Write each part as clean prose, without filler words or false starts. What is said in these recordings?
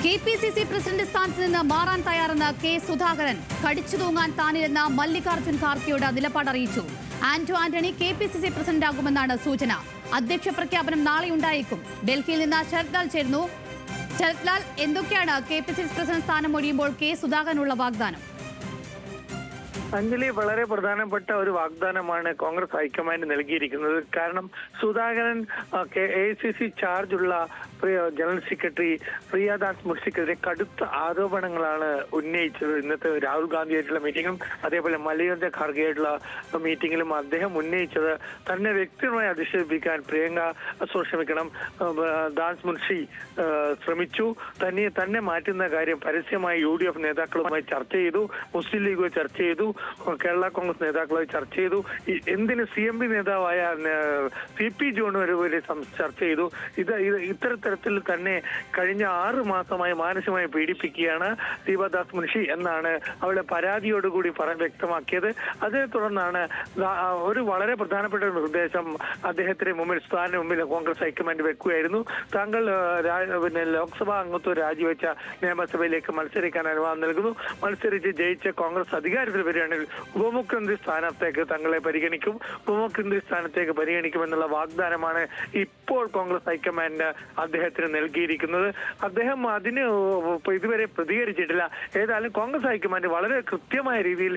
KPCC president സ്ഥാനത്ത് നിന്ന് മാറാൻ തയ്യാറെന്ന കെ സുധാകരൻ കടിച്ചു തൂങ്ങാൻ താനിരുന്ന മല്ലികാർജ്ജുൻ ഖാർഗെയുടെ നിലപാട് അറിയിച്ചു. ആന്റണി KPCC പ്രസിഡന്റാകുമെന്നാണ് സൂചന. അധ്യക്ഷ പ്രഖ്യാപനം നാളെ ഉണ്ടായേക്കും. ഡൽഹിയിൽ നിന്ന് ശരത്ലാൽ ചേരുന്നു. ശരത്ലാൽ, എന്തൊക്കെയാണ് KPCC പ്രസിഡന്റ് സ്ഥാനം ഒഴിയുമ്പോൾ കെ സുധാകരനുള്ള വാഗ്ദാനം? അഞ്ജലി, വളരെ പ്രധാനപ്പെട്ട ഒരു വാഗ്ദാനമാണ് കോൺഗ്രസ് ഹൈക്കമാൻഡ് നൽകിയിരിക്കുന്നത്. കാരണം സുധാകരൻ AICC ചാർജുള്ള ജനറൽ സെക്രട്ടറി പ്രിയദാസ് മുൻഷിക്കെതിരെ കടുത്ത ആരോപണങ്ങളാണ് ഉന്നയിച്ചത്. ഇന്നത്തെ രാഹുൽ ഗാന്ധിയായിട്ടുള്ള മീറ്റിംഗും അതേപോലെ മല്ലികാർജ്ജുൻ ഖാർഗെയായിട്ടുള്ള മീറ്റിംഗിലും അദ്ദേഹം ഉന്നയിച്ചത് തന്നെ വ്യക്തിപരമായി അധിക്ഷേപിക്കാൻ ദാസ് മുൻഷി ശ്രമിച്ചു. തന്നെ മാറ്റുന്ന കാര്യം പരസ്യമായി UDF നേതാക്കളുമായി ചർച്ച ചെയ്തു, മുസ്ലിം ലീഗ് ചർച്ച ചെയ്തു, കേരള കോൺഗ്രസ് നേതാക്കളുമായി ചർച്ച ചെയ്തു, എന്തിന് CMP നേതാവായ CP ജോൺ വരെ ചർച്ച ചെയ്തു. ഇത്തരത്തിൽ തന്നെ കഴിഞ്ഞ 6 മാസമായി മാനസികമായി പീഡിപ്പിക്കുകയാണ് ദീപദാസ് മുൻഷി എന്നാണ് അവളുടെ പരാതിയോടുകൂടി വ്യക്തമാക്കിയത്. അതിനെ തുടർന്നാണ് ഒരു വളരെ പ്രധാനപ്പെട്ട ഒരു നിർദ്ദേശം അദ്ദേഹത്തിന് മുമ്പിൽ കോൺഗ്രസ് ഹൈക്കമാൻഡ് വെക്കുകയായിരുന്നു. താങ്കൾ ലോക്സഭാ അംഗത്വം രാജിവെച്ച നിയമസഭയിലേക്ക് മത്സരിക്കാൻ അനുവാദം നൽകുന്നു. മത്സരിച്ച് ജയിച്ച കോൺഗ്രസ് അധികാരത്തിൽ വരികയാണെങ്കിൽ ഉപമുഖ്യമന്ത്രി സ്ഥാനത്തേക്ക് തങ്ങളെ പരിഗണിക്കും, ഉപമുഖ്യമന്ത്രി സ്ഥാനത്തേക്ക് പരിഗണിക്കുമെന്നുള്ള വാഗ്ദാനമാണ് ഇപ്പോൾ കോൺഗ്രസ് ഹൈക്കമാൻഡ് അദ്ദേഹത്തിന് നൽകിയിരിക്കുന്നത്. അദ്ദേഹം അതിന് ഇതുവരെ പ്രതികരിച്ചിട്ടില്ല. ഏതായാലും കോൺഗ്രസ് ഹൈക്കമാൻഡ് വളരെ കൃത്യമായ രീതിയിൽ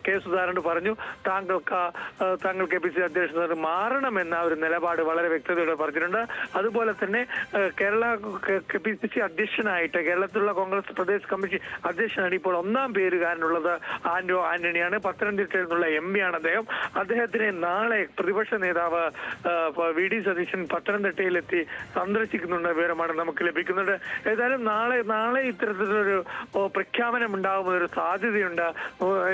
കെ സുധാകരനോട് പറഞ്ഞു, താങ്കൾ KPCC അധ്യക്ഷൻ മാറണമെന്ന ഒരു നിലപാട് വളരെ വ്യക്തതയോടെ പറഞ്ഞിട്ടുണ്ട്. അതുപോലെ തന്നെ കേരള KPCC അധ്യക്ഷനായിട്ട് കേരളത്തിലുള്ള കോൺഗ്രസ് പ്രദേശ് കമ്മിറ്റി അധ്യക്ഷനാണ് ഇപ്പോൾ 1ാം പേരുകാരനുള്ളത് ആന്റണിയാണ്. പത്തനംതിട്ടയിൽ നിന്നുള്ള MP ആണ് അദ്ദേഹം. അദ്ദേഹത്തിനെ നാളെ പ്രതിപക്ഷ നേതാവ് VD സതീശൻ പത്തനംതിട്ടയിലെത്തി സന്ദർശിക്കുന്നുണ്ട് വിവരമാണ് നമുക്ക് ലഭിക്കുന്നത്. ഏതായാലും നാളെ ഇത്തരത്തിലൊരു പ്രഖ്യാപനം ഉണ്ടാകുന്നൊരു സാധ്യതയുണ്ട്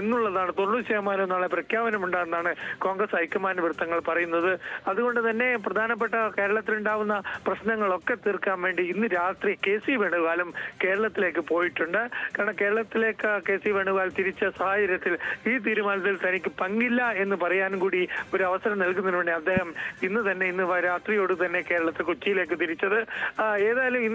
എന്നുള്ളതാണ്. 90% നാളെ പ്രഖ്യാപനം ഉണ്ടാകുന്നതാണ് കോൺഗ്രസ് ഹൈക്കമാൻഡ് വൃത്തങ്ങൾ പറയുന്നത്. അതുകൊണ്ട് തന്നെ പ്രധാനപ്പെട്ട കേരളത്തിലുണ്ടാവുന്ന പ്രശ്നങ്ങളൊക്കെ തീർക്കാൻ വേണ്ടി ഇന്ന് രാത്രി KC വേണുഗോപാലും കേരളത്തിലേക്ക് പോയിട്ടുണ്ട്. കാരണം കേരളത്തിലേക്ക് KC വേണുഗോപാൽ തിരിച്ച സാഹചര്യത്തിൽ ഈ തീരുമാനത്തിൽ തനിക്ക് പങ്കില്ല എന്ന് പറയാനും കൂടി ഒരു അവസരം നൽകുന്നതിന് വേണ്ടി അദ്ദേഹം ഇന്ന് രാത്രിയോട് തന്നെ കൊച്ചിയിലേക്ക് തിരിച്ചത്. ഏതായാലും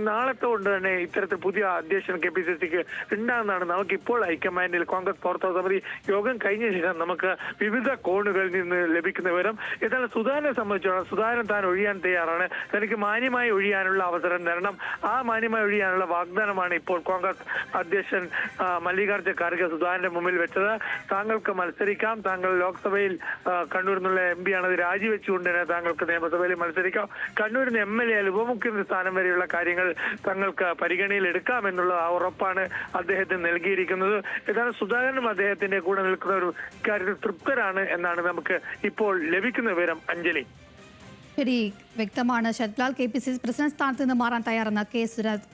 നാളത്തെ കൊണ്ട് തന്നെ ഇത്തരത്തിൽ പുതിയ അധ്യക്ഷൻ KPCCക്ക് ഉണ്ടാകുന്നതാണ് നമുക്കിപ്പോൾ ഹൈക്കമാൻഡിൽ കോൺഗ്രസ് പ്രവർത്തക സമിതി യോഗം കഴിഞ്ഞ ശേഷം നമുക്ക് വിവിധ കോണുകളിൽ നിന്ന് ലഭിക്കുന്ന വിവരം. ഏതായാലും സുധാകരനെ സംബന്ധിച്ചോളം സുധാകരൻ താൻ ഒഴിയാൻ തയ്യാറാണ്. തനിക്ക് മാന്യമായി ഒഴിയാനുള്ള അവസരം തരണം. ആ മാന്യമായി ഒഴിയാനുള്ള വാഗ്ദാനമാണ് ഇപ്പോൾ കോൺഗ്രസ് അധ്യക്ഷൻ മല്ലികാർജ്ജുൻ ഖാർഗെ സുധാകരന്റെ മുമ്പിൽ വെച്ചത്. താങ്കൾക്ക് മത്സരിക്കാം, താങ്കൾ ലോക്സഭയിൽ കണ്ണൂരിൽ നിന്നുള്ള MP ആണത് രാജിവെച്ചുകൊണ്ട് തന്നെ താങ്കൾക്ക് നിയമസഭയിൽ മത്സരിക്കാം, കണ്ണൂരിന് MLA ഉപമുഖ്യമന്ത്രി സ്ഥാനം വരെയുള്ള കാര്യങ്ങൾ തങ്ങൾക്ക് പരിഗണനയിൽ എടുക്കാമെന്നുള്ള ഉറപ്പാണ് അദ്ദേഹത്തിന് നൽകിയിരിക്കുന്നത്. ഏതായാലും സുധാകരനും അദ്ദേഹത്തിന്റെ കൂടെ നിൽക്കുന്ന ഒരു കാര്യത്തിൽ തൃപ്തരാണ് എന്നാണ് നമുക്ക് ഇപ്പോൾ ലഭിക്കുന്ന വിവരം. അഞ്ജലി, ശരി, വ്യക്തമാണ്. ശരത്ലാൽ, KPCC പ്രസിഡന്റ് സ്ഥാനത്ത് നിന്ന് മാറാൻ തയ്യാറെന്ന കെ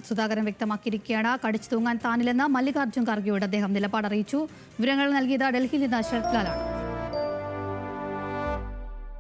സുധാകരൻ വ്യക്തമാക്കിയിരിക്കുകയാണ്. കടിച്ചു തൂങ്ങാൻ താനില്ലെന്ന മല്ലികാർജ്ജുൻ ഖാർഗെയോട് അദ്ദേഹം നിലപാട് അറിയിച്ചു. വിവരങ്ങൾ നൽകിയത് ഡൽഹിയിൽ നിന്ന് ശരത്ലാലാണ്.